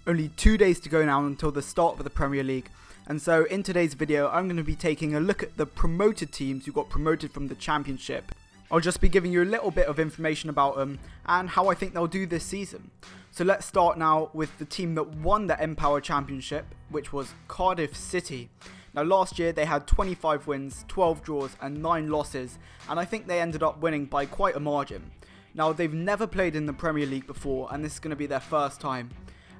Only 2 days to go now until the start of the Premier League, and so in today's video I'm going to be taking a look at the promoted teams who got promoted from the Championship. I'll just be giving you a little bit of information about them and how I think they'll do this season. So let's start now with the team that won the Empower Championship, which was Cardiff City. Now last year they had 25 wins, 12 draws and 9 losses, and I think they ended up winning by quite a margin. Now they've never played in the Premier League before, and this is going to be their first time.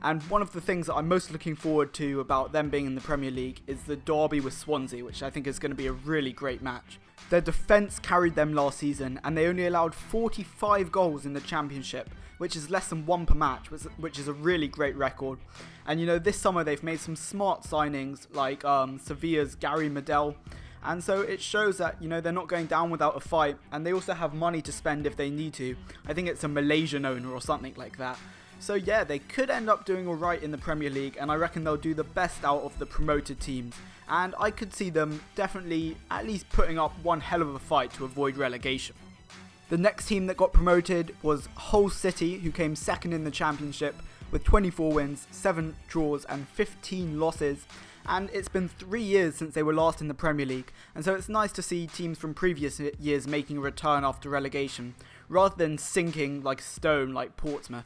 And one of the things that I'm most looking forward to about them being in the Premier League is the derby with Swansea, which I think is going to be a really great match. Their defence carried them last season, and they only allowed 45 goals in the Championship, which is less than 1 per match, which is a really great record. And you know, this summer they've made some smart signings like Sevilla's Gary Medel, and so it shows that, you know, they're not going down without a fight, and they also have money to spend if they need to. I think it's a Malaysian owner or something like that. So yeah, they could end up doing alright in the Premier League, and I reckon they'll do the best out of the promoted teams. And I could see them definitely at least putting up one hell of a fight to avoid relegation. The next team that got promoted was Hull City, who came second in the Championship with 24 wins, 7 draws and 15 losses. And it's been 3 years since they were last in the Premier League, and so it's nice to see teams from previous years making a return after relegation, rather than sinking like a stone like Portsmouth.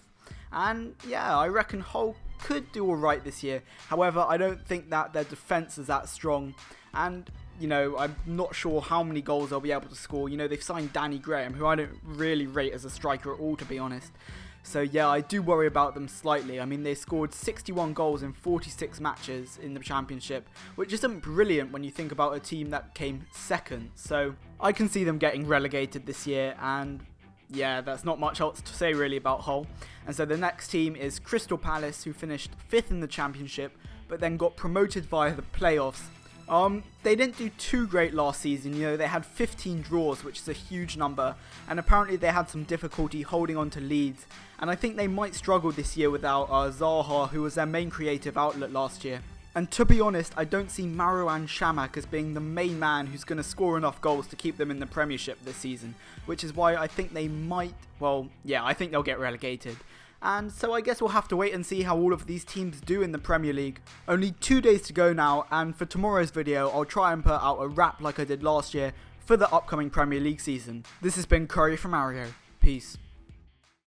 And yeah, I reckon Hull could do alright this year. However, I don't think that their defence is that strong. And, you know, I'm not sure how many goals they'll be able to score. You know, they've signed Danny Graham, who I don't really rate as a striker at all, to be honest. So yeah, I do worry about them slightly. I mean, they scored 61 goals in 46 matches in the Championship, which isn't brilliant when you think about a team that came second. So I can see them getting relegated this year, and yeah, that's not much else to say really about Hull. And so the next team is Crystal Palace, who finished 5th in the Championship, but then got promoted via the playoffs. They didn't do too great last season. You know, they had 15 draws, which is a huge number, and apparently they had some difficulty holding on to leads, and I think they might struggle this year without Zaha, who was their main creative outlet last year. And to be honest, I don't see Marouane Chamakh as being the main man who's going to score enough goals to keep them in the Premiership this season, which is why I think they might, well, yeah, I think they'll get relegated. And so I guess we'll have to wait and see how all of these teams do in the Premier League. Only 2 days to go now, and for tomorrow's video I'll try and put out a wrap like I did last year for the upcoming Premier League season. This has been CurryForMario. Peace.